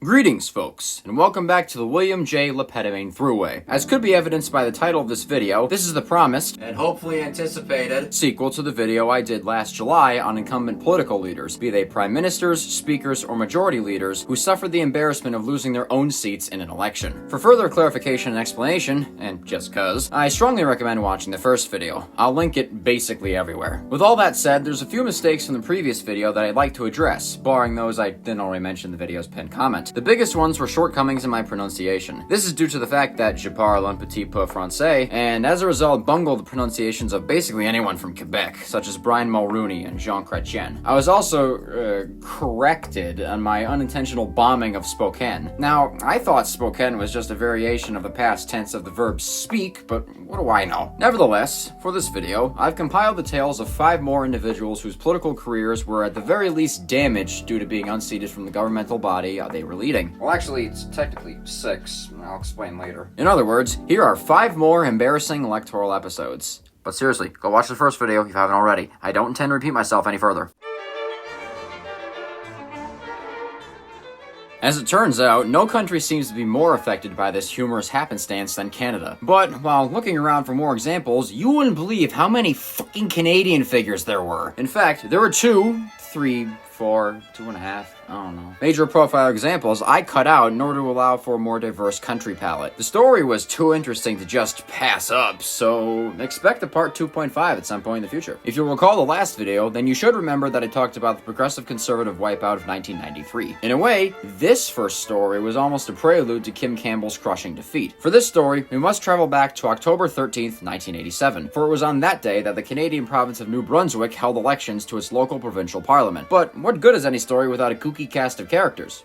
Greetings, folks, and welcome back to the William J. Lepedimane Thruway. As could be evidenced by the title of this video, this is the promised, and hopefully anticipated, sequel to the video I did last July on incumbent political leaders, be they prime ministers, speakers, or majority leaders, who suffered the embarrassment of losing their own seats in an election. For further clarification and explanation, and just cuz, I strongly recommend watching the first video. I'll link it basically everywhere. With all that said, there's a few mistakes from the previous video that I'd like to address, barring those I didn't already mention in the video's pinned comment. The biggest ones were shortcomings in my pronunciation. This is due to the fact that je parle un petit peu français, and as a result bungled the pronunciations of basically anyone from Quebec, such as Brian Mulroney and Jean Chrétien. I was also corrected on my unintentional bombing of Spokane. Now, I thought Spokane was just a variation of the past tense of the verb speak, but what do I know? Nevertheless, for this video, I've compiled the tales of 5 more individuals whose political careers were at the very least damaged due to being unseated from the governmental body they were leading. Well, actually, it's technically 6. I'll explain later. In other words, here are 5 more embarrassing electoral episodes. But seriously, go watch the first video if you haven't already. I don't intend to repeat myself any further. As it turns out, no country seems to be more affected by this humorous happenstance than Canada. But while looking around for more examples, you wouldn't believe how many fucking Canadian figures there were. In fact, there were 2, 3, 4, 2.5, I don't know, major profile examples I cut out in order to allow for a more diverse country palette. The story was too interesting to just pass up, so expect a part 2.5 at some point in the future. If you'll recall the last video, then you should remember that I talked about the progressive conservative wipeout of 1993. In a way, this first story was almost a prelude to Kim Campbell's crushing defeat. For this story, we must travel back to October 13th, 1987, for it was on that day that the Canadian province of New Brunswick held elections to its local provincial parliament. But what good is any story without a kooky cast of characters?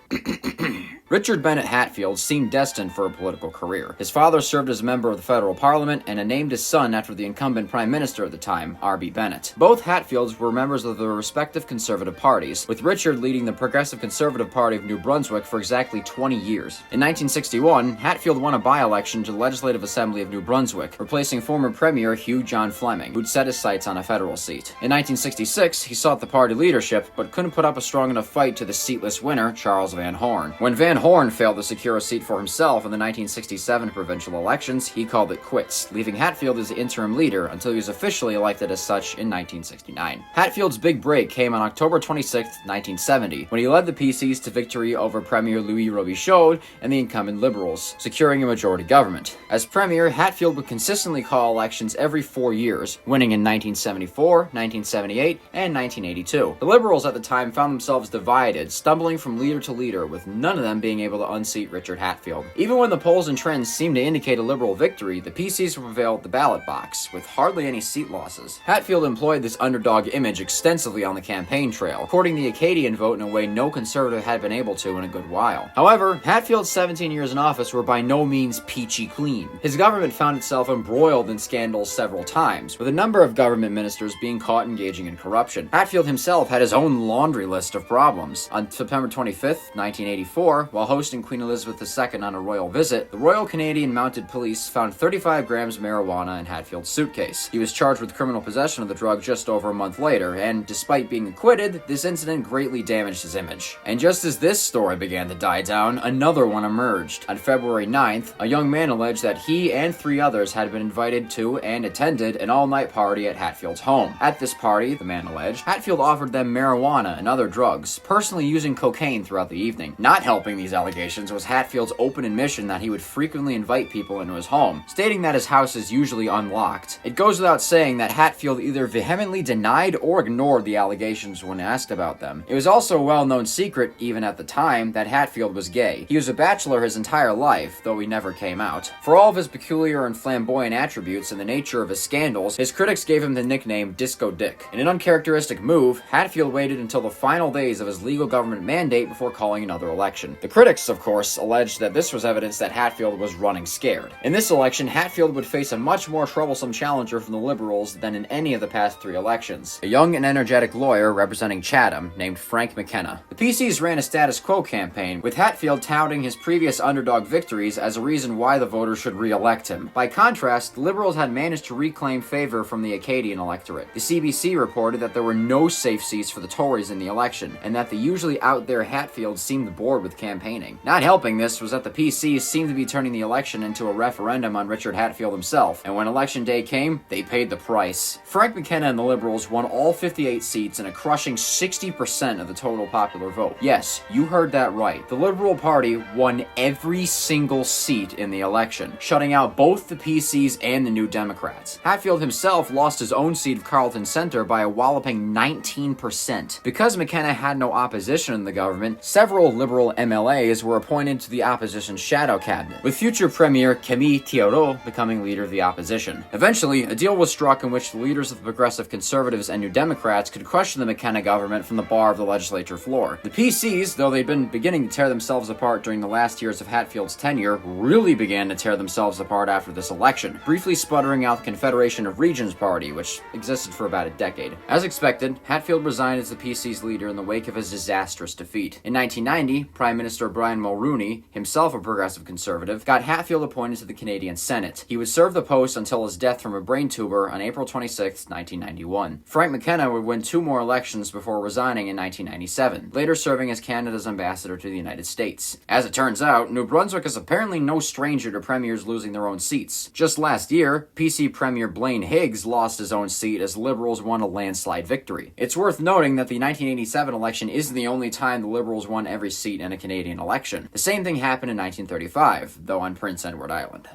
Richard Bennett Hatfield seemed destined for a political career. His father served as a member of the federal parliament and had named his son after the incumbent prime minister at the time, R.B. Bennett. Both Hatfields were members of their respective conservative parties, with Richard leading the Progressive Conservative Party of New Brunswick for exactly 20 years. In 1961, Hatfield won a by-election to the Legislative Assembly of New Brunswick, replacing former Premier Hugh John Fleming, who'd set his sights on a federal seat. In 1966, he sought the party leadership, but couldn't put up a strong enough fight to the seatless winner, Charles Van Horn. When Van Horn failed to secure a seat for himself in the 1967 provincial elections, he called it quits, leaving Hatfield as the interim leader until he was officially elected as such in 1969. Hatfield's big break came on October 26, 1970, when he led the PCs to victory over Premier Louis Robichaud and the incumbent Liberals, securing a majority government. As Premier, Hatfield would consistently call elections every 4 years, winning in 1974, 1978, and 1982. The Liberals at the time found themselves divided, stumbling from leader to leader, with none of them being able to unseat Richard Hatfield. Even when the polls and trends seemed to indicate a Liberal victory, the PCs would prevail at the ballot box, with hardly any seat losses. Hatfield employed this underdog image extensively on the campaign trail, courting the Acadian vote in a way no Conservative had been able to in a good while. However, Hatfield's 17 years in office were by no means peachy clean. His government found itself embroiled in scandals several times, with a number of government ministers being caught engaging in corruption. Hatfield himself had his own laundry list of problems. On September 25th, 1984, while hosting Queen Elizabeth II on a royal visit, the Royal Canadian Mounted Police found 35 grams of marijuana in Hatfield's suitcase. He was charged with criminal possession of the drug just over a month later, and despite being acquitted, this incident greatly damaged his image. And just as this story began to die down, another one emerged. On February 9th, a young man alleged that he and 3 others had been invited to and attended an all-night party at Hatfield's home. At this party, the man alleged, Hatfield offered them marijuana and other drugs, personally using cocaine throughout the evening. Not helping these allegations was Hatfield's open admission that he would frequently invite people into his home, stating that his house is usually unlocked. It goes without saying that Hatfield either vehemently denied or ignored the allegations when asked about them. It was also a well-known secret, even at the time, that Hatfield was gay. He was a bachelor his entire life, though he never came out. For all of his peculiar and flamboyant attributes and the nature of his scandals, his critics gave him the nickname Disco Dick. In an uncharacteristic move, Hatfield waited until the final days of his legal government mandate before calling another election. The critics, of course, alleged that this was evidence that Hatfield was running scared. In this election, Hatfield would face a much more troublesome challenger from the Liberals than in any of the past 3 elections. A young and energetic lawyer representing Chatham named Frank McKenna. The PCs ran a status quo campaign, with Hatfield touting his previous underdog victories as a reason why the voters should re-elect him. By contrast, the Liberals had managed to reclaim favor from the Acadian electorate. The CBC reported that there were no safe seats for the Tories in the election, and that the usually out there Hatfield seemed bored with campaigning campaigning. Not helping this was that the PCs seemed to be turning the election into a referendum on Richard Hatfield himself, and when election day came, they paid the price. Frank McKenna and the Liberals won all 58 seats and a crushing 60% of the total popular vote. Yes, you heard that right. The Liberal Party won every single seat in the election, shutting out both the PCs and the New Democrats. Hatfield himself lost his own seat of Carleton Center by a walloping 19%. Because McKenna had no opposition in the government, several Liberal MLAs were appointed to the opposition's shadow cabinet, with future Premier Cometh becoming leader of the opposition. Eventually, a deal was struck in which the leaders of the Progressive Conservatives and New Democrats could question the McKenna government from the bar of the legislature floor. The PCs, though they'd been beginning to tear themselves apart during the last years of Hatfield's tenure, really began to tear themselves apart after this election, briefly sputtering out the Confederation of Regions Party, which existed for about a decade. As expected, Hatfield resigned as the PC's leader in the wake of his disastrous defeat. In 1990, Prime Minister Brian Mulroney, himself a progressive conservative, got Hatfield appointed to the Canadian Senate. He would serve the post until his death from a brain tumor on April 26, 1991. Frank McKenna would win 2 more elections before resigning in 1997, later serving as Canada's ambassador to the United States. As it turns out, New Brunswick is apparently no stranger to premiers losing their own seats. Just last year, PC Premier Blaine Higgs lost his own seat as Liberals won a landslide victory. It's worth noting that the 1987 election isn't the only time the Liberals won every seat in a Canadian election. The same thing happened in 1935, though on Prince Edward Island.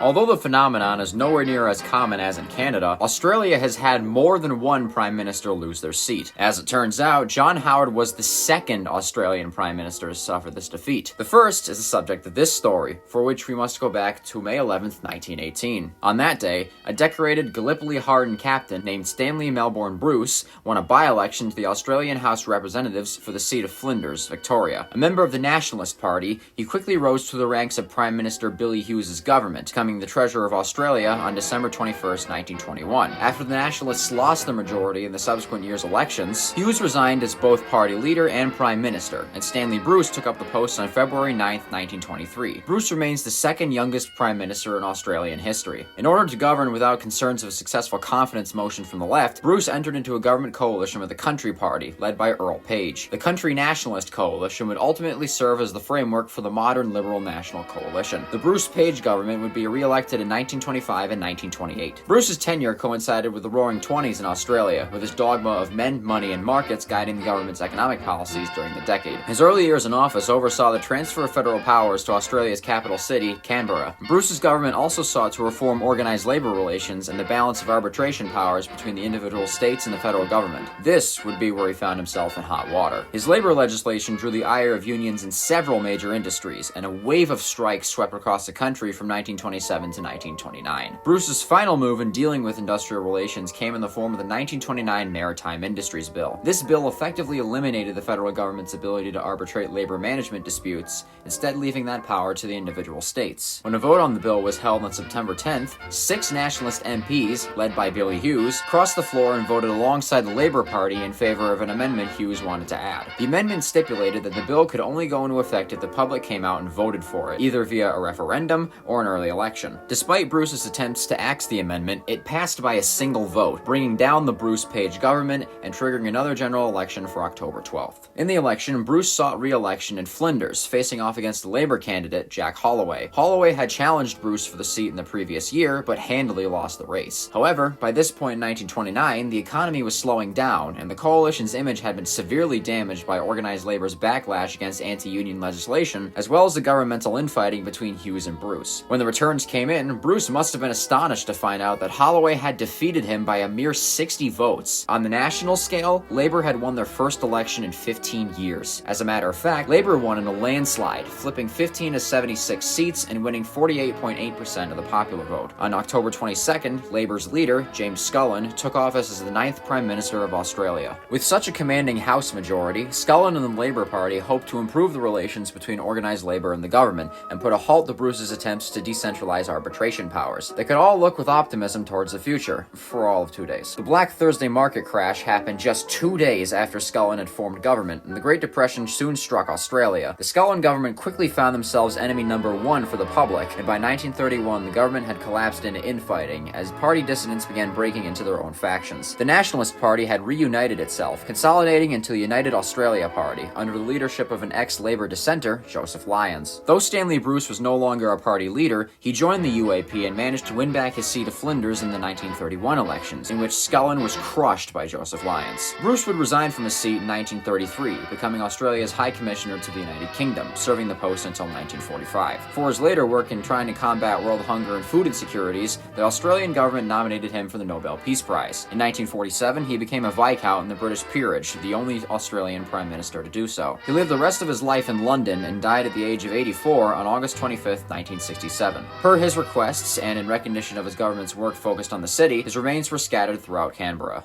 Although the phenomenon is nowhere near as common as in Canada, Australia has had more than one Prime Minister lose their seat. As it turns out, John Howard was the second Australian Prime Minister to suffer this defeat. The first is the subject of this story, for which we must go back to May 11th, 1918. On that day, a decorated, Gallipoli-hardened captain named Stanley Melbourne Bruce won a by-election to the Australian House of Representatives for the seat of Flinders, Victoria. A member of the Nationalist Party, he quickly rose to the ranks of Prime Minister Billy Hughes' government, becoming the Treasurer of Australia on December 21st, 1921. After the Nationalists lost the majority in the subsequent year's elections, Hughes resigned as both party leader and Prime Minister, and Stanley Bruce took up the post on February 9th, 1923. Bruce remains the second youngest Prime Minister in Australian history. In order to govern without concerns of a successful confidence motion from the left, Bruce entered into a government coalition with the Country Party, led by Earl Page. The Country Nationalist Coalition would ultimately serve as the framework for the modern Liberal National Coalition. The Bruce-Page government would be re-elected in 1925 and 1928. Bruce's tenure coincided with the Roaring Twenties in Australia, with his dogma of men, money, and markets guiding the government's economic policies during the decade. His early years in office oversaw the transfer of federal powers to Australia's capital city, Canberra. Bruce's government also sought to reform organized labor relations and the balance of arbitration powers between the individual states and the federal government. This would be where he found himself in hot water. His labor legislation drew the ire of unions in several major industries, and a wave of strikes swept across the country from 1927 to 1929. Bruce's final move in dealing with industrial relations came in the form of the 1929 Maritime Industries Bill. This bill effectively eliminated the federal government's ability to arbitrate labor management disputes, instead leaving that power to the individual states. When a vote on the bill was held on September 10th, 6 nationalist MPs, led by Billy Hughes, crossed the floor and voted alongside the Labour Party in favor of an amendment Hughes wanted to add. The amendment stipulated that the bill could only go into effect if the public came out and voted for it, either via a referendum or an early election. Despite Bruce's attempts to axe the amendment, it passed by a single vote, bringing down the Bruce-Page government and triggering another general election for October 12th. In the election, Bruce sought re-election in Flinders, facing off against the Labour candidate Jack Holloway. Holloway had challenged Bruce for the seat in the previous year, but handily lost the race. However, by this point in 1929, the economy was slowing down, and the coalition's image had been severely damaged by organized labor's backlash against anti-union legislation, as well as the governmental infighting between Hughes and Bruce. When the returns came in, Bruce must have been astonished to find out that Holloway had defeated him by a mere 60 votes. On the national scale, Labour had won their first election in 15 years. As a matter of fact, Labour won in a landslide, flipping 15 to 76 seats and winning 48.8% of the popular vote. On October 22nd, Labour's leader, James Scullin, took office as the 9th Prime Minister of Australia. With such a commanding House majority, Scullin and the Labour Party hoped to improve the relations between organised labour and the government and put a halt to Bruce's attempts to decentralise centralized arbitration powers. They could all look with optimism towards the future, for all of 2 days. The Black Thursday market crash happened just 2 days after Scotland had formed government, and the Great Depression soon struck Australia. The Scotland government quickly found themselves enemy number one for the public, and by 1931 the government had collapsed into infighting as party dissidents began breaking into their own factions. The Nationalist Party had reunited itself, consolidating into the United Australia Party, under the leadership of an ex-Labour dissenter, Joseph Lyons. Though Stanley Bruce was no longer a party leader, he joined the UAP and managed to win back his seat of Flinders in the 1931 elections, in which Scotland was crushed by Joseph Lyons. Bruce would resign from his seat in 1933, becoming Australia's High Commissioner to the United Kingdom, serving the post until 1945. For his later work in trying to combat world hunger and food insecurities, the Australian government nominated him for the Nobel Peace Prize. In 1947, he became a Viscount in the British peerage, the only Australian Prime Minister to do so. He lived the rest of his life in London and died at the age of 84 on August 25, 1967. Per his requests, and in recognition of his government's work focused on the city, his remains were scattered throughout Canberra.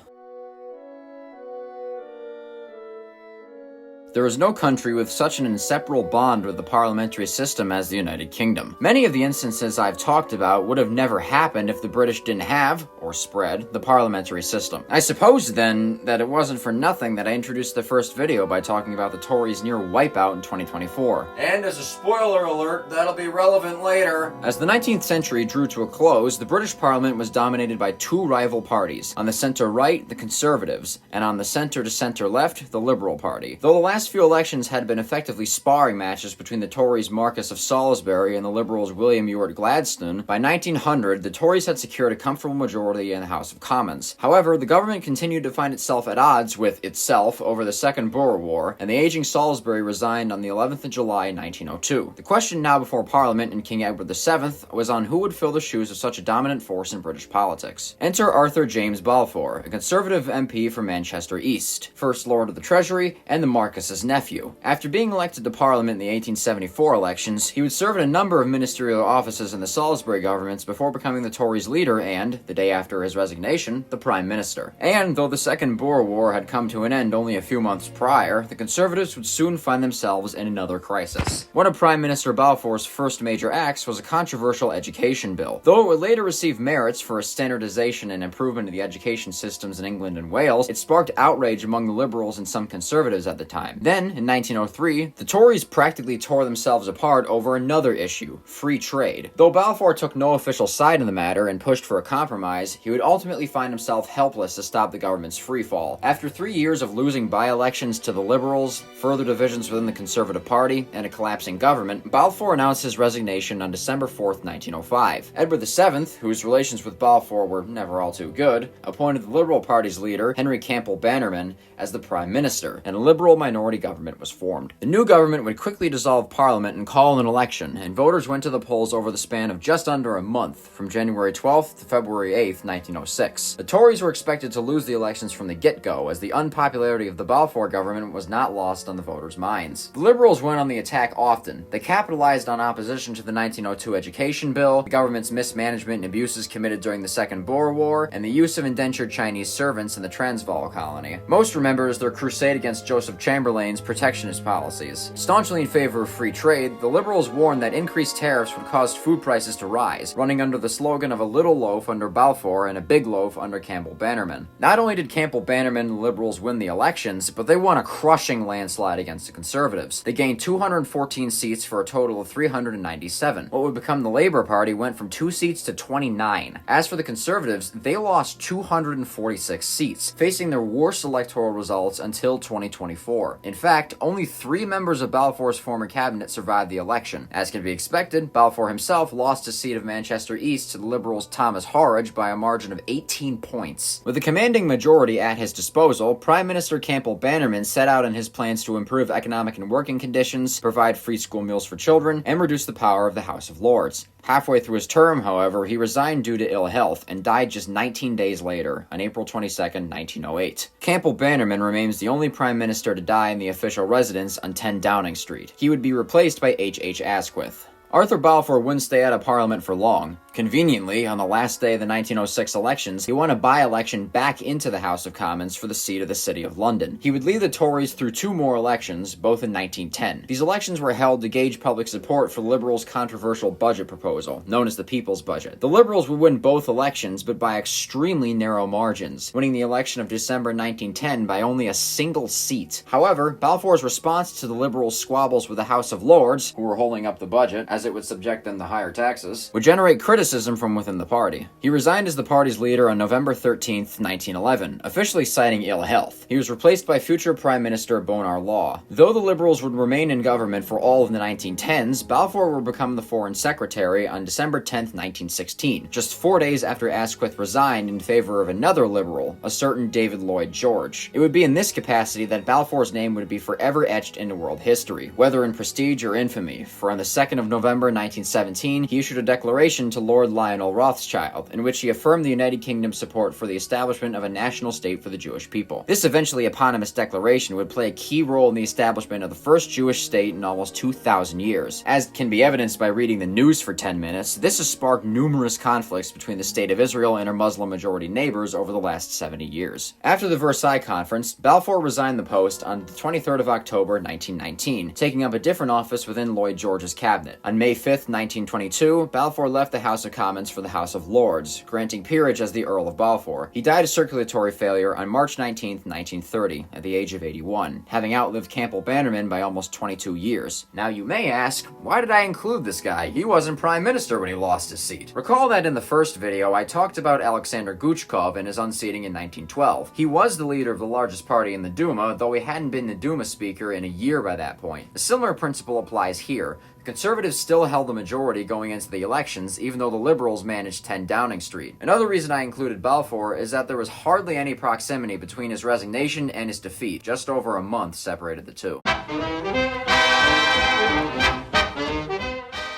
There is no country with such an inseparable bond with the parliamentary system as the United Kingdom. Many of the instances I've talked about would have never happened if the British didn't have, or spread, the parliamentary system. I suppose, then, that it wasn't for nothing that I introduced the first video by talking about the Tories' near wipeout in 2024. And as a spoiler alert, that'll be relevant later. As the 19th century drew to a close, the British Parliament was dominated by two rival parties. On the centre-right, the Conservatives, and on the centre-to-centre-left, the Liberal Party. Though the last few elections had been effectively sparring matches between the Tories' Marquess of Salisbury and the Liberals' William Ewart Gladstone, by 1900 the Tories had secured a comfortable majority in the House of Commons. However, the government continued to find itself at odds with itself over the Second Boer War, and the aging Salisbury resigned on the 11th of July 1902. The question now before Parliament and King Edward VII was on who would fill the shoes of such a dominant force in British politics. Enter Arthur James Balfour, a Conservative MP from Manchester East, First Lord of the Treasury, and the Marquess's nephew. After being elected to Parliament in the 1874 elections, he would serve in a number of ministerial offices in the Salisbury governments before becoming the Tories' leader and, the day after his resignation, the Prime Minister. And though the Second Boer War had come to an end only a few months prior, the Conservatives would soon find themselves in another crisis. One of Prime Minister Balfour's first major acts was a controversial education bill. Though it would later receive merits for a standardization and improvement of the education systems in England and Wales, it sparked outrage among the Liberals and some Conservatives at the time. Then, in 1903, the Tories practically tore themselves apart over another issue, free trade. Though Balfour took no official side in the matter and pushed for a compromise, he would ultimately find himself helpless to stop the government's freefall. After 3 years of losing by-elections to the Liberals, further divisions within the Conservative Party, and a collapsing government, Balfour announced his resignation on December 4th, 1905. Edward VII, whose relations with Balfour were never all too good, appointed the Liberal Party's leader, Henry Campbell Bannerman, as the Prime Minister, and a Liberal minority government was formed. The new government would quickly dissolve Parliament and call an election, and voters went to the polls over the span of just under a month, from January 12th to February 8th, 1906. The Tories were expected to lose the elections from the get-go, as the unpopularity of the Balfour government was not lost on the voters' minds. The Liberals went on the attack often. They capitalized on opposition to the 1902 Education Bill, the government's mismanagement and abuses committed during the Second Boer War, and the use of indentured Chinese servants in the Transvaal colony. Most remembers their crusade against Joseph Chamberlain's protectionist policies. Staunchly in favor of free trade, the Liberals warned that increased tariffs would cause food prices to rise, running under the slogan of a little loaf under Balfour and a big loaf under Campbell Bannerman. Not only did Campbell Bannerman and the Liberals win the elections, but they won a crushing landslide against the Conservatives. They gained 214 seats for a total of 397. What would become the Labour Party went from 2 seats to 29. As for the Conservatives, they lost 246 seats, facing their worst electoral results until 2024. In fact, only 3 members of Balfour's former cabinet survived the election. As can be expected, Balfour himself lost his seat of Manchester East to the Liberals' Thomas Horridge by a margin of 18 points. With a commanding majority at his disposal, Prime Minister Campbell Bannerman set out on his plans to improve economic and working conditions, provide free school meals for children, and reduce the power of the House of Lords. Halfway through his term, however, he resigned due to ill health and died just 19 days later, on April 22, 1908. Campbell Bannerman remains the only Prime Minister to die in the official residence on 10 Downing Street. He would be replaced by H. Asquith. Arthur Balfour wouldn't stay out of Parliament for long. Conveniently, on the last day of the 1906 elections, he won a by-election back into the House of Commons for the seat of the City of London. He would lead the Tories through two more elections, both in 1910. These elections were held to gauge public support for the Liberals' controversial budget proposal, known as the People's Budget. The Liberals would win both elections, but by extremely narrow margins, winning the election of December 1910 by only a single seat. However, Balfour's response to the Liberals' squabbles with the House of Lords, who were holding up the budget, as it would subject them to higher taxes, would generate criticism from within the party. He resigned as the party's leader on November 13th, 1911, officially citing ill health. He was replaced by future Prime Minister Bonar Law. Though the Liberals would remain in government for all of the 1910s, Balfour would become the Foreign Secretary on December 10th, 1916, just 4 days after Asquith resigned in favor of another Liberal, a certain David Lloyd George. It would be in this capacity that Balfour's name would be forever etched into world history, whether in prestige or infamy, for on the 2nd of November 1917, he issued a declaration to Lord Lionel Rothschild, in which he affirmed the United Kingdom's support for the establishment of a national state for the Jewish people. This eventually eponymous declaration would play a key role in the establishment of the first Jewish state in almost 2,000 years. As can be evidenced by reading the news for 10 minutes, this has sparked numerous conflicts between the State of Israel and her Muslim-majority neighbors over the last 70 years. After the Versailles Conference, Balfour resigned the post on the 23rd of October, 1919, taking up a different office within Lloyd George's cabinet. On May 5th, 1922, Balfour left the House of Commons for the House of Lords, granting peerage as the Earl of Balfour. He died of circulatory failure on March 19, 1930, at the age of 81, having outlived Campbell Bannerman by almost 22 years. Now you may ask, why did I include this guy? He wasn't Prime Minister when he lost his seat. Recall that in the first video, I talked about Alexander Guchkov and his unseating in 1912. He was the leader of the largest party in the Duma, though he hadn't been the Duma speaker in a year by that point. A similar principle applies here. The Conservatives still held the majority going into the elections, even though the Liberals managed 10 Downing Street. Another reason I included Balfour is that there was hardly any proximity between his resignation and his defeat. Just over a month separated the two.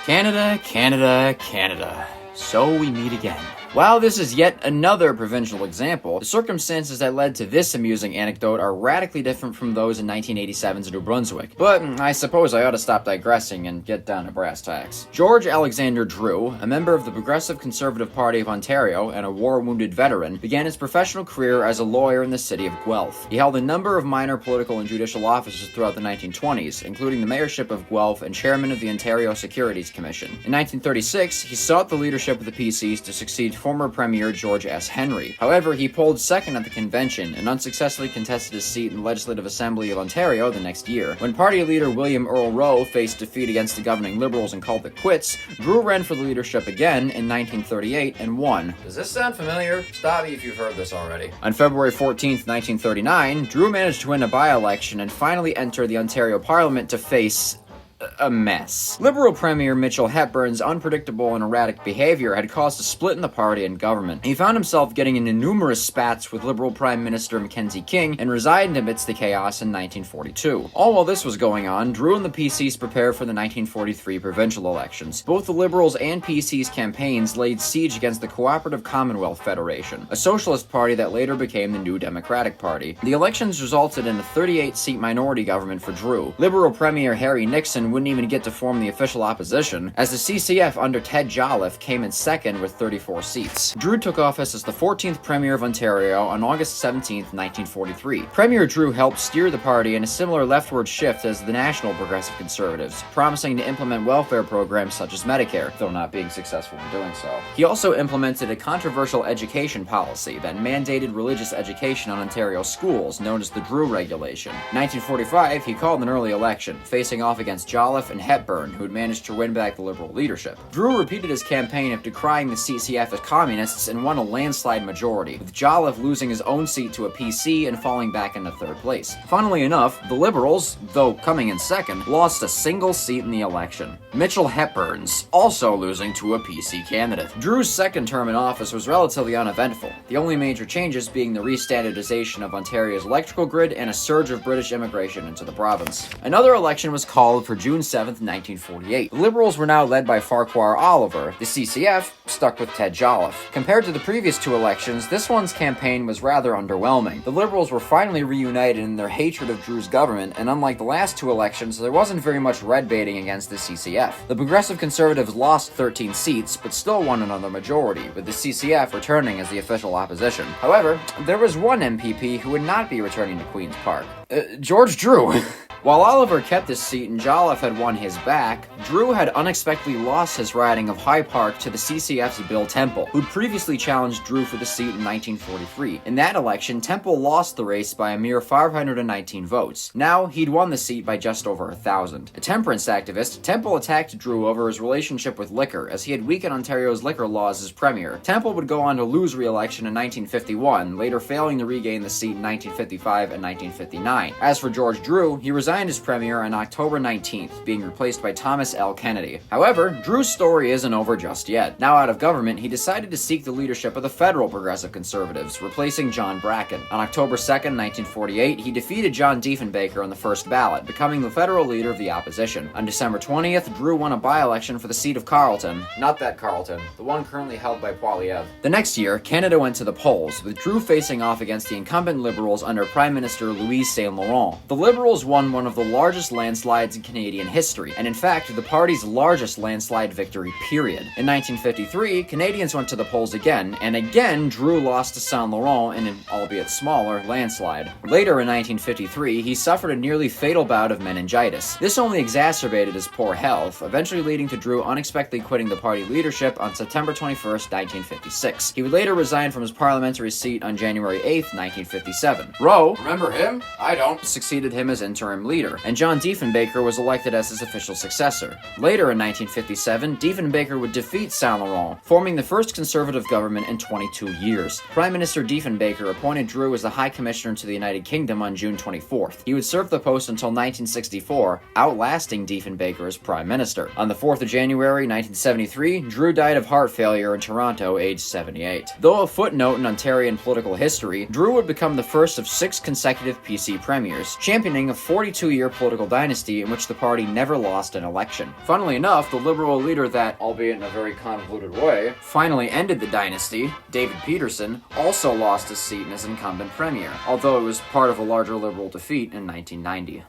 Canada, Canada, Canada. So we meet again. While this is yet another provincial example, the circumstances that led to this amusing anecdote are radically different from those in 1987's New Brunswick. But I suppose I ought to stop digressing and get down to brass tacks. George Alexander Drew, a member of the Progressive Conservative Party of Ontario and a war-wounded veteran, began his professional career as a lawyer in the city of Guelph. He held a number of minor political and judicial offices throughout the 1920s, including the mayorship of Guelph and chairman of the Ontario Securities Commission. In 1936, he sought the leadership of the PCs to succeed former Premier George S. Henry. However, he polled second at the convention and unsuccessfully contested his seat in the Legislative Assembly of Ontario the next year. When party leader William Earl Rowe faced defeat against the governing Liberals and called it quits, Drew ran for the leadership again in 1938 and won. Does this sound familiar? Stop me if you've heard this already. On February 14th, 1939, Drew managed to win a by-election and finally enter the Ontario Parliament to face a mess. Liberal Premier Mitchell Hepburn's unpredictable and erratic behavior had caused a split in the party and government. He found himself getting into numerous spats with Liberal Prime Minister Mackenzie King and resigned amidst the chaos in 1942. All while this was going on, Drew and the PCs prepared for the 1943 provincial elections. Both the Liberals and PCs campaigns laid siege against the Cooperative Commonwealth Federation, a socialist party that later became the New Democratic Party. The elections resulted in a 38-seat minority government for Drew. Liberal Premier Harry Nixon wouldn't even get to form the official opposition, as the CCF under Ted Jolliffe came in second with 34 seats. Drew took office as the 14th Premier of Ontario on August 17, 1943. Premier Drew helped steer the party in a similar leftward shift as the National Progressive Conservatives, promising to implement welfare programs such as Medicare, though not being successful in doing so. He also implemented a controversial education policy that mandated religious education on Ontario schools, known as the Drew Regulation. In 1945, he called an early election, facing off against Jolliffe and Hepburn, who had managed to win back the Liberal leadership. Drew repeated his campaign of decrying the CCF as communists and won a landslide majority, with Jolliffe losing his own seat to a PC and falling back into third place. Funnily enough, the Liberals, though coming in second, lost a single seat in the election. Mitchell Hepburn's also losing to a PC candidate. Drew's second term in office was relatively uneventful, the only major changes being the re-standardization of Ontario's electrical grid and a surge of British immigration into the province. Another election was called for June 7th, 1948. The Liberals were now led by Farquhar Oliver. The CCF stuck with Ted Jolliffe. Compared to the previous two elections, this one's campaign was rather underwhelming. The Liberals were finally reunited in their hatred of Drew's government, and unlike the last two elections, there wasn't very much red baiting against the CCF. The Progressive Conservatives lost 13 seats, but still won another majority, with the CCF returning as the official opposition. However, there was one MPP who would not be returning to Queen's Park. George Drew. While Oliver kept his seat and Jolliffe had won his back, Drew had unexpectedly lost his riding of High Park to the CCF's Bill Temple, who'd previously challenged Drew for the seat in 1943. In that election, Temple lost the race by a mere 519 votes. Now, he'd won the seat by just over 1,000. A temperance activist, Temple attacked Drew over his relationship with liquor, as he had weakened Ontario's liquor laws as premier. Temple would go on to lose re-election in 1951, later failing to regain the seat in 1955 and 1959. As for George Drew, he resigned as premier on October 19th, being replaced by Thomas L. Kennedy. However, Drew's story isn't over just yet. Now out of government, he decided to seek the leadership of the federal Progressive Conservatives, replacing John Bracken. On October 2nd, 1948, he defeated John Diefenbaker on the first ballot, becoming the federal leader of the opposition. On December 20th, Drew won a by-election for the seat of Carleton. Not that Carleton, the one currently held by Poilievre. The next year, Canada went to the polls, with Drew facing off against the incumbent Liberals under Prime Minister Louise Saint Laurent. The Liberals won one of the largest landslides in Canadian history, and in fact, the party's largest landslide victory, period. In 1953, Canadians went to the polls again, and again, Drew lost to Saint Laurent in an, albeit smaller, landslide. Later in 1953, he suffered a nearly fatal bout of meningitis. This only exacerbated his poor health, eventually leading to Drew unexpectedly quitting the party leadership on September 21st, 1956. He would later resign from his parliamentary seat on January 8th, 1957. Rowe, remember him? I don't, succeeded him as interim leader, and John Diefenbaker was elected as his official successor. Later in 1957, Diefenbaker would defeat Saint Laurent, forming the first conservative government in 22 years. Prime Minister Diefenbaker appointed Drew as the High Commissioner to the United Kingdom on June 24th. He would serve the post until 1964, outlasting Diefenbaker as Prime Minister. On the 4th of January, 1973, Drew died of heart failure in Toronto, aged 78. Though a footnote in Ontarian political history, Drew would become the first of 6 consecutive PC premiers, championing a 42-year political dynasty in which the party never lost an election. Funnily enough, the Liberal leader that, albeit in a very convoluted way, finally ended the dynasty, David Peterson, also lost his seat as incumbent premier, although it was part of a larger Liberal defeat in 1990.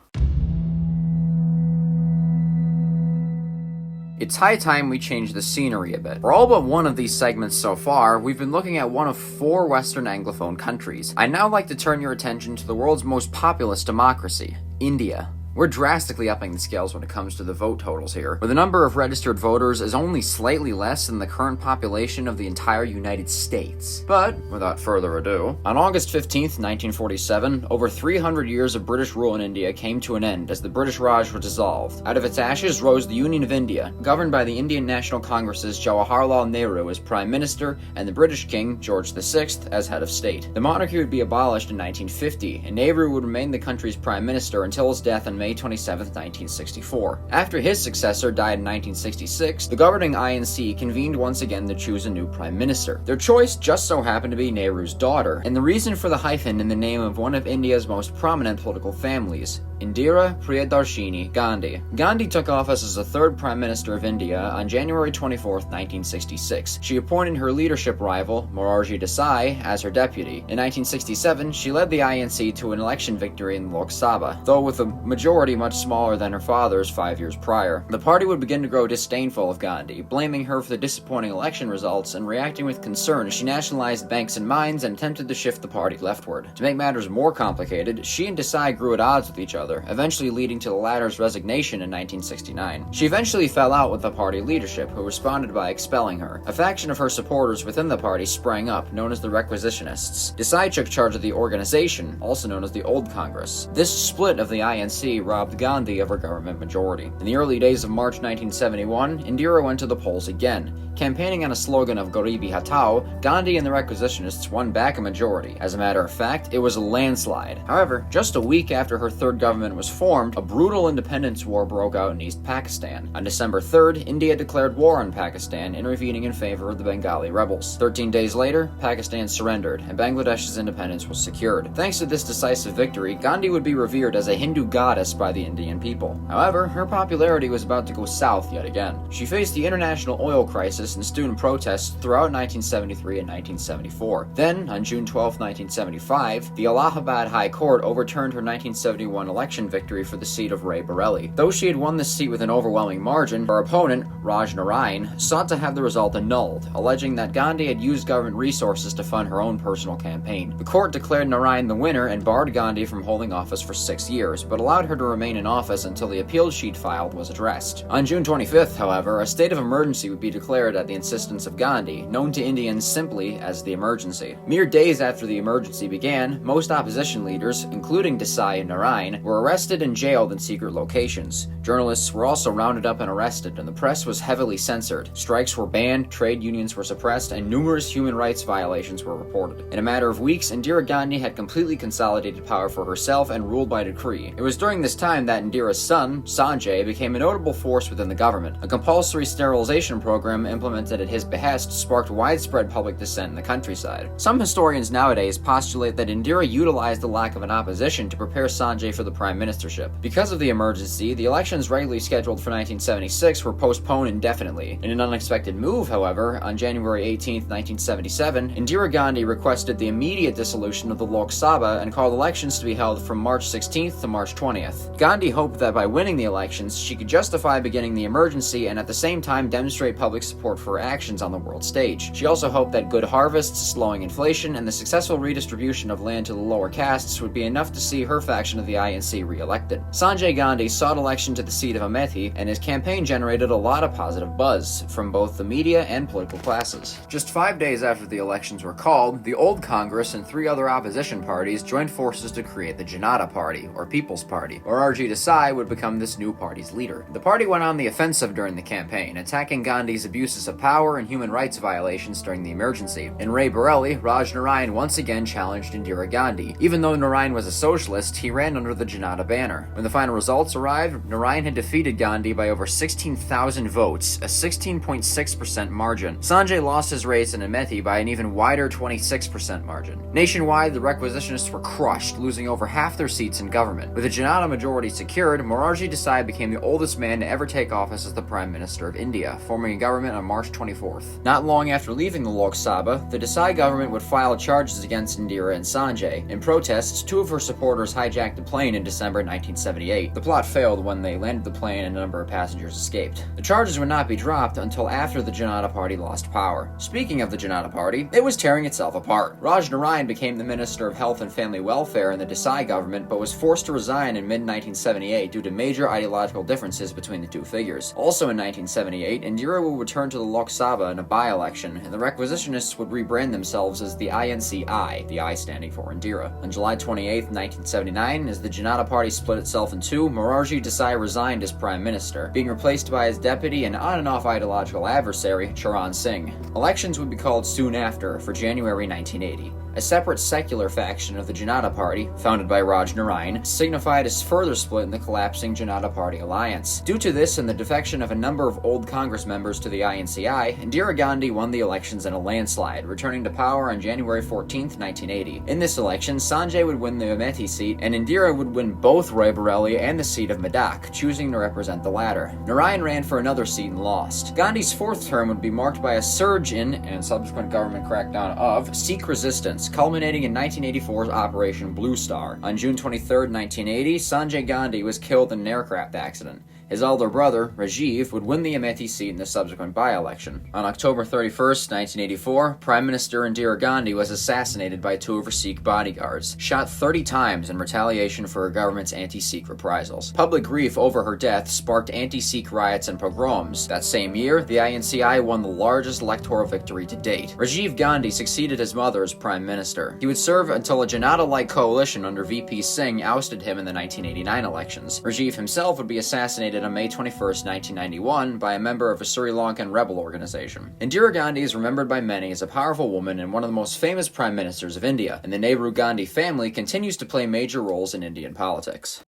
It's high time we change the scenery a bit. For all but one of these segments so far, we've been looking at one of 4 Western Anglophone countries. I'd now like to turn your attention to the world's most populous democracy, India. We're drastically upping the scales when it comes to the vote totals here, where the number of registered voters is only slightly less than the current population of the entire United States. But, without further ado, on August 15th, 1947, over 300 years of British rule in India came to an end as the British Raj was dissolved. Out of its ashes rose the Union of India, governed by the Indian National Congress's Jawaharlal Nehru as Prime Minister and the British King, George VI, as head of state. The monarchy would be abolished in 1950, and Nehru would remain the country's Prime Minister until his death on May 27, 1964. After his successor died in 1966, the governing INC convened once again to choose a new prime minister. Their choice just so happened to be Nehru's daughter, and the reason for the hyphen in the name of one of India's most prominent political families, Indira Priyadarshini Gandhi. Gandhi took office as the 3rd Prime Minister of India on January 24, 1966. She appointed her leadership rival, Morarji Desai, as her deputy. In 1967, she led the INC to an election victory in Lok Sabha, though with a majority much smaller than her father's 5 years prior. The party would begin to grow disdainful of Gandhi, blaming her for the disappointing election results and reacting with concern as she nationalized banks and mines and attempted to shift the party leftward. To make matters more complicated, she and Desai grew at odds with each other, eventually leading to the latter's resignation in 1969. She eventually fell out with the party leadership, who responded by expelling her. A faction of her supporters within the party sprang up, known as the Requisitionists. Desai took charge of the organization, also known as the Old Congress. This split of the INC robbed Gandhi of her government majority. In the early days of March 1971, Indira went to the polls again. Campaigning on a slogan of Garibi Hatao, Gandhi and the Requisitionists won back a majority. As a matter of fact, it was a landslide. However, just a week after her 3rd government government was formed, a brutal independence war broke out in East Pakistan. On December 3rd, India declared war on Pakistan, intervening in favor of the Bengali rebels. 13 days later, Pakistan surrendered, and Bangladesh's independence was secured. Thanks to this decisive victory, Gandhi would be revered as a Hindu goddess by the Indian people. However, her popularity was about to go south yet again. She faced the international oil crisis and student protests throughout 1973 and 1974. Then, on June 12, 1975, the Allahabad High Court overturned her 1971 election victory for the seat of Rae-Bareli. Though she had won the seat with an overwhelming margin, her opponent, Raj Narayan, sought to have the result annulled, alleging that Gandhi had used government resources to fund her own personal campaign. The court declared Narayan the winner and barred Gandhi from holding office for 6 years, but allowed her to remain in office until the appeal sheet filed was addressed. On June 25th, however, a state of emergency would be declared at the insistence of Gandhi, known to Indians simply as the emergency. Mere days after the emergency began, most opposition leaders, including Desai and Narayan, were arrested and jailed in secret locations. Journalists were also rounded up and arrested, and the press was heavily censored. Strikes were banned, trade unions were suppressed, and numerous human rights violations were reported. In a matter of weeks, Indira Gandhi had completely consolidated power for herself and ruled by decree. It was during this time that Indira's son, Sanjay, became a notable force within the government. A compulsory sterilization program implemented at his behest sparked widespread public dissent in the countryside. Some historians nowadays postulate that Indira utilized the lack of an opposition to prepare Sanjay for the prime ministership. Because of the emergency, the elections regularly scheduled for 1976 were postponed indefinitely. In an unexpected move, however, on January 18, 1977, Indira Gandhi requested the immediate dissolution of the Lok Sabha and called elections to be held from March 16th to March 20th. Gandhi hoped that by winning the elections, she could justify beginning the emergency and at the same time demonstrate public support for her actions on the world stage. She also hoped that good harvests, slowing inflation, and the successful redistribution of land to the lower castes would be enough to see her faction of the INC re-elected. Sanjay Gandhi sought election to the seat of Amethi, and his campaign generated a lot of positive buzz from both the media and political classes. Just 5 days after the elections were called, the old Congress and 3 other opposition parties joined forces to create the Janata Party, or People's Party. Morarji Desai would become this new party's leader. The party went on the offensive during the campaign, attacking Gandhi's abuses of power and human rights violations during the emergency. In Rae-Bareli, Raj Narayan once again challenged Indira Gandhi. Even though Narayan was a socialist, he ran under the Janata banner. When the final results arrived, Narayan had defeated Gandhi by over 16,000 votes, a 16.6% margin. Sanjay lost his race in Amethi by an even wider 26% margin. Nationwide, the requisitionists were crushed, losing over half their seats in government. With the Janata majority secured, Morarji Desai became the oldest man to ever take office as the Prime Minister of India, forming a government on March 24th. Not long after leaving the Lok Sabha, the Desai government would file charges against Indira and Sanjay. In protests, 2 of her supporters hijacked a plane in December 1978. The plot failed when they landed the plane and a number of passengers escaped. The charges would not be dropped until after the Janata Party lost power. Speaking of the Janata Party, it was tearing itself apart. Raj Narayan became the Minister of Health and Family Welfare in the Desai government, but was forced to resign in mid-1978 due to major ideological differences between the 2 figures. Also in 1978, Indira would return to the Lok Sabha in a by-election, and the requisitionists would rebrand themselves as the INC-I, the I standing for Indira. On July 28, 1979, as the Janata Party split itself in 2, Morarji Desai resigned as Prime Minister, being replaced by his deputy and on-and-off ideological adversary, Charan Singh. Elections would be called soon after, for January 1980. A separate secular faction of the Janata Party, founded by Raj Narayan, signified a further split in the collapsing Janata Party alliance. Due to this and the defection of a number of old Congress members to the INCI, Indira Gandhi won the elections in a landslide, returning to power on January 14, 1980. In this election, Sanjay would win the Amethi seat, and Indira would win both Rae-Bareli and the seat of Medak, choosing to represent the latter. Narayan ran for another seat and lost. Gandhi's 4th term would be marked by a surge in, and subsequent government crackdown of, Sikh resistance, culminating in 1984's Operation Blue Star. On June 23, 1980, Sanjay Gandhi was killed in an aircraft accident. His elder brother, Rajiv, would win the Amethi seat in the subsequent by-election. On October 31, 1984, Prime Minister Indira Gandhi was assassinated by 2 of her Sikh bodyguards, shot 30 times in retaliation for her government's anti-Sikh reprisals. Public grief over her death sparked anti-Sikh riots and pogroms. That same year, the INCI won the largest electoral victory to date. Rajiv Gandhi succeeded his mother as Prime Minister. He would serve until a Janata-like coalition under VP Singh ousted him in the 1989 elections. Rajiv himself would be assassinated on May 21, 1991, by a member of a Sri Lankan rebel organization. Indira Gandhi is remembered by many as a powerful woman and one of the most famous prime ministers of India, and the Nehru Gandhi family continues to play major roles in Indian politics.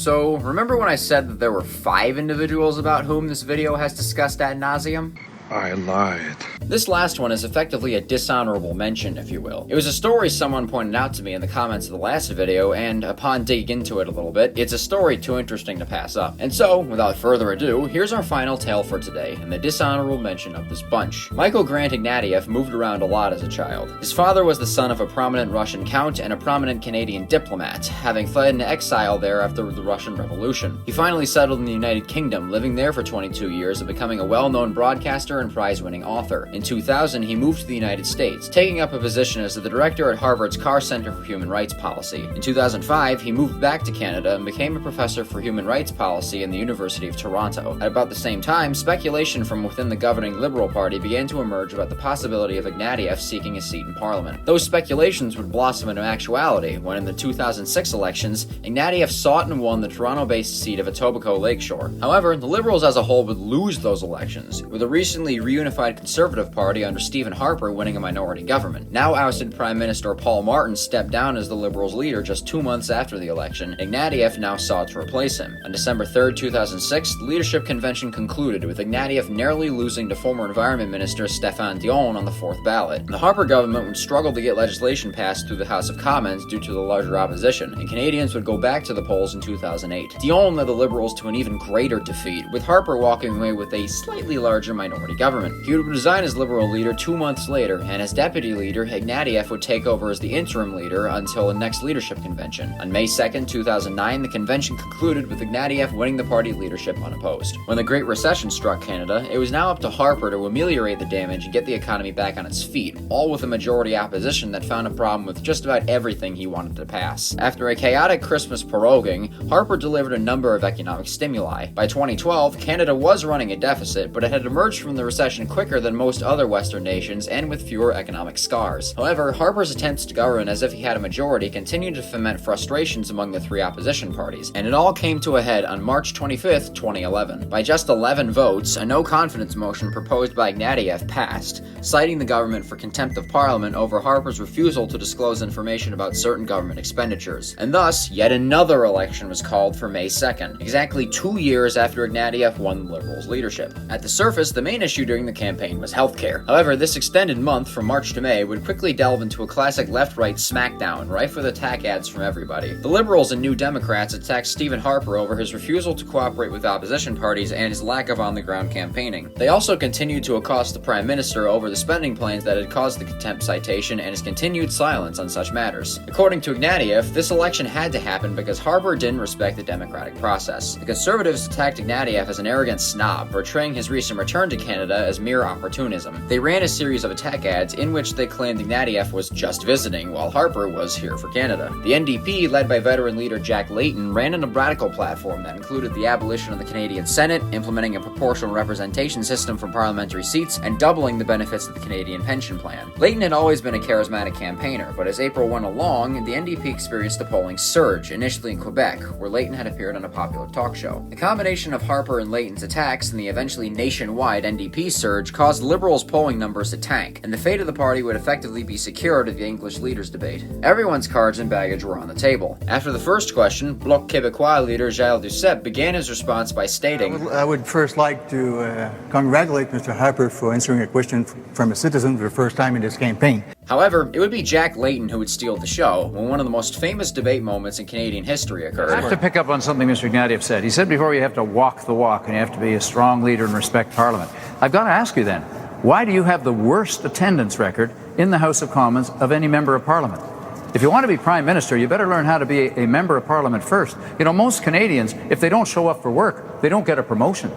So, remember when I said that there were 5 individuals about whom this video has discussed ad nauseum? I lied. This last one is effectively a dishonorable mention, if you will. It was a story someone pointed out to me in the comments of the last video, and upon digging into it a little bit, it's a story too interesting to pass up. And so, without further ado, here's our final tale for today, and the dishonorable mention of this bunch. Michael Grant Ignatieff moved around a lot as a child. His father was the son of a prominent Russian count and a prominent Canadian diplomat, having fled into exile there after the Russian Revolution. He finally settled in the United Kingdom, living there for 22 years and becoming a well-known broadcaster and prize-winning author. In 2000, he moved to the United States, taking up a position as the director at Harvard's Carr Center for Human Rights Policy. In 2005, he moved back to Canada and became a professor for human rights policy in the University of Toronto. At about the same time, speculation from within the governing Liberal Party began to emerge about the possibility of Ignatieff seeking a seat in Parliament. Those speculations would blossom into actuality when, in the 2006 elections, Ignatieff sought and won the Toronto-based seat of Etobicoke Lakeshore. However, the Liberals as a whole would lose those elections, with a recently reunified Conservative Party under Stephen Harper winning a minority government. Now ousted Prime Minister Paul Martin stepped down as the Liberals' leader just 2 months after the election. Ignatieff now sought to replace him. On December 3rd, 2006, the leadership convention concluded, with Ignatieff narrowly losing to former Environment Minister Stéphane Dion on the 4th ballot. The Harper government would struggle to get legislation passed through the House of Commons due to the larger opposition, and Canadians would go back to the polls in 2008. Dion led the Liberals to an even greater defeat, with Harper walking away with a slightly larger minority government. He would resign as Liberal leader 2 months later, and as deputy leader, Ignatieff would take over as the interim leader until the next leadership convention. On May 2nd, 2009, the convention concluded with Ignatieff winning the party leadership unopposed. When the Great Recession struck Canada, it was now up to Harper to ameliorate the damage and get the economy back on its feet, all with a majority opposition that found a problem with just about everything he wanted to pass. After a chaotic Christmas proroguing, Harper delivered a number of economic stimuli. By 2012, Canada was running a deficit, but it had emerged from the recession quicker than most other Western nations and with fewer economic scars. However, Harper's attempts to govern as if he had a majority continued to foment frustrations among the 3 opposition parties, and it all came to a head on March 25th, 2011. By just 11 votes, a no-confidence motion proposed by Ignatieff passed, citing the government for contempt of Parliament over Harper's refusal to disclose information about certain government expenditures. And thus, yet another election was called for May 2nd, exactly 2 years after Ignatieff won the Liberals' leadership. At the surface, the main issue during the campaign was healthcare. However, this extended month from March to May would quickly delve into a classic left-right smackdown, rife with attack ads from everybody. The Liberals and New Democrats attacked Stephen Harper over his refusal to cooperate with opposition parties and his lack of on-the-ground campaigning. They also continued to accost the Prime Minister over the spending plans that had caused the contempt citation and his continued silence on such matters. According to Ignatieff, this election had to happen because Harper didn't respect the democratic process. The Conservatives attacked Ignatieff as an arrogant snob, portraying his recent return to Canada as mere opportunism. They ran a series of attack ads in which they claimed Ignatieff was just visiting, while Harper was here for Canada. The NDP, led by veteran leader Jack Layton, ran a radical platform that included the abolition of the Canadian Senate, implementing a proportional representation system for parliamentary seats, and doubling the benefits of the Canadian pension plan. Layton had always been a charismatic campaigner, but as April went along, the NDP experienced a polling surge, initially in Quebec, where Layton had appeared on a popular talk show. The combination of Harper and Layton's attacks and the eventually nationwide NDP surge caused Liberals' polling numbers to tank, and the fate of the party would effectively be secured at the English leaders debate. Everyone's cards and baggage were on the table. After the first question, Bloc Québécois leader Gilles Duceppe began his response by stating, I would first like to congratulate Mr. Harper for answering a question from a citizen for the first time in this campaign. However, it would be Jack Layton who would steal the show when one of the most famous debate moments in Canadian history occurred. I have to pick up on something Mr. Ignatieff said. He said before you have to walk the walk and you have to be a strong leader and respect Parliament. I've got to ask you then, why do you have the worst attendance record in the House of Commons of any member of Parliament? If you want to be Prime Minister, you better learn how to be a member of Parliament first. You know, most Canadians, if they don't show up for work, they don't get a promotion.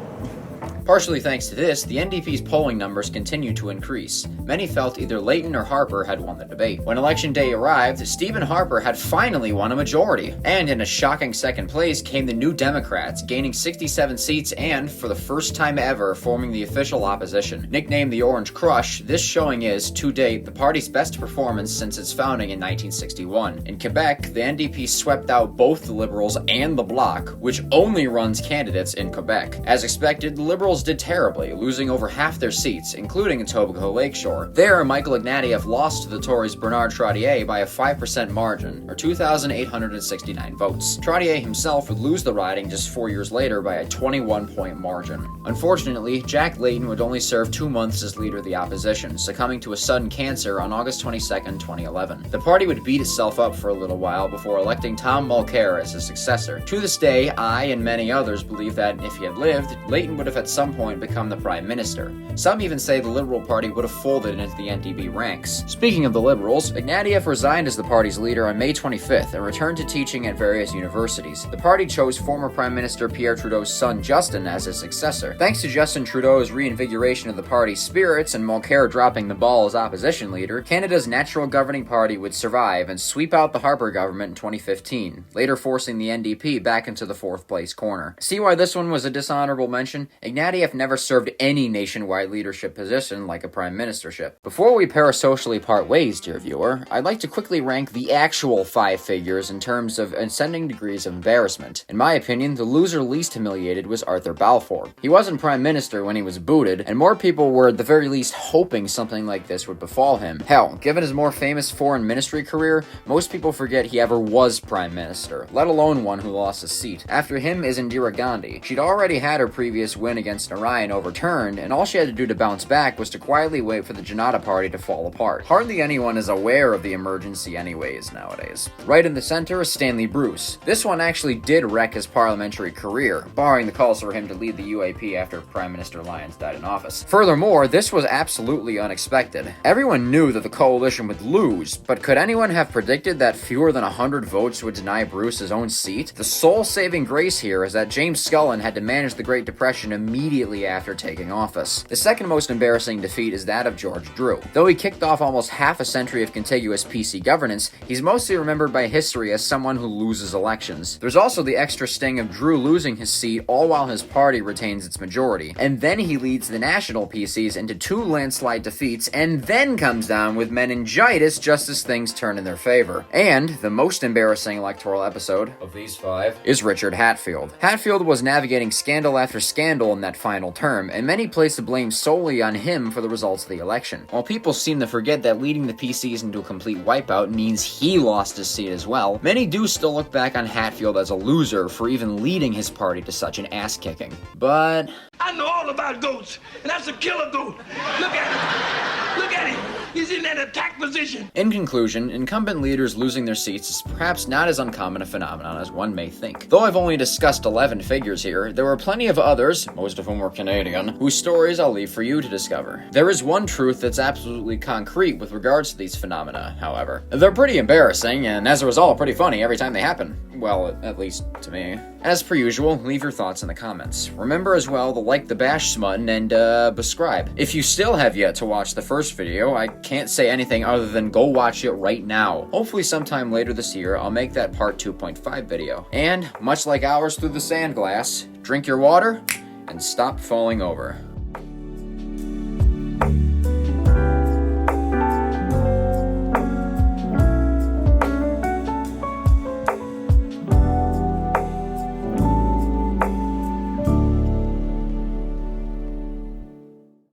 Partially thanks to this, the NDP's polling numbers continued to increase. Many felt either Layton or Harper had won the debate. When election day arrived, Stephen Harper had finally won a majority. And in a shocking second place came the New Democrats, gaining 67 seats and, for the first time ever, forming the official opposition. Nicknamed the Orange Crush, this showing is, to date, the party's best performance since its founding in 1961. In Quebec, the NDP swept out both the Liberals and the Bloc, which only runs candidates in Quebec. As expected, the Liberals Liberals did terribly, losing over half their seats, including in Etobicoke Lakeshore. There, Michael Ignatieff lost to the Tories' Bernard Trottier by a 5% margin, or 2,869 votes. Trottier himself would lose the riding just 4 years later by a 21-point margin. Unfortunately, Jack Layton would only serve 2 months as leader of the opposition, succumbing to a sudden cancer on August 22, 2011. The party would beat itself up for a little while before electing Tom Mulcair as his successor. To this day, I and many others believe that if he had lived, Layton would have at some point become the Prime Minister. Some even say the Liberal Party would have folded into the NDP ranks. Speaking of the Liberals, Ignatieff resigned as the party's leader on May 25th and returned to teaching at various universities. The party chose former Prime Minister Pierre Trudeau's son Justin as his successor. Thanks to Justin Trudeau's reinvigoration of the party's spirits and Mulcair dropping the ball as opposition leader, Canada's natural governing party would survive and sweep out the Harper government in 2015, later forcing the NDP back into the fourth place corner. See why this one was a dishonorable mention? Ignatieff never served any nationwide leadership position like a prime ministership. Before we parasocially part ways, dear viewer, I'd like to quickly rank the actual 5 figures in terms of ascending degrees of embarrassment. In my opinion, the loser least humiliated was Arthur Balfour. He wasn't prime minister when he was booted, and more people were at the very least hoping something like this would befall him. Hell, given his more famous foreign ministry career, most people forget he ever was prime minister, let alone one who lost his seat. After him is Indira Gandhi. She'd already had her previous win against Narayan overturned, and all she had to do to bounce back was to quietly wait for the Janata party to fall apart. Hardly anyone is aware of the emergency anyways nowadays. Right in the center is Stanley Bruce. This one actually did wreck his parliamentary career, barring the calls for him to lead the UAP after Prime Minister Lyons died in office. Furthermore, this was absolutely unexpected. Everyone knew that the coalition would lose, but could anyone have predicted that fewer than 100 votes would deny Bruce his own seat? The sole saving grace here is that James Scullin had to manage the Great Depression immediately after taking office. The second most embarrassing defeat is that of George Drew. Though he kicked off almost half a century of contiguous PC governance, he's mostly remembered by history as someone who loses elections. There's also the extra sting of Drew losing his seat all while his party retains its majority. And then he leads the national PCs into 2 landslide defeats and then comes down with meningitis just as things turn in their favor. And the most embarrassing electoral episode of these 5 is Richard Hatfield. Hatfield was navigating scandal after scandal in that final term, and many placed the blame solely on him for the results of the election. While people seem to forget that leading the PCs into a complete wipeout means he lost his seat as well, many do still look back on Hatfield as a loser for even leading his party to such an ass-kicking. But I know all about goats, and that's a killer goat. Look at him. Look at him. He's in that attack position. in conclusion, incumbent leaders losing their seats is perhaps not as uncommon a phenomenon as one may think. Though I've only discussed 11 figures here, there were plenty of others, most of whom were Canadian, whose stories I'll leave for you to discover. There is one truth that's absolutely concrete with regards to these phenomena, however. They're pretty embarrassing, and as a result, pretty funny every time they happen. Well, at least to me. As per usual, leave your thoughts in the comments. Remember as well to like the bash smutton and, subscribe. If you still have yet to watch the first video, I can't say anything other than go watch it right now. Hopefully sometime later this year, I'll make that part 2.5 video. And, much like ours through the sand glass, drink your water and stop falling over.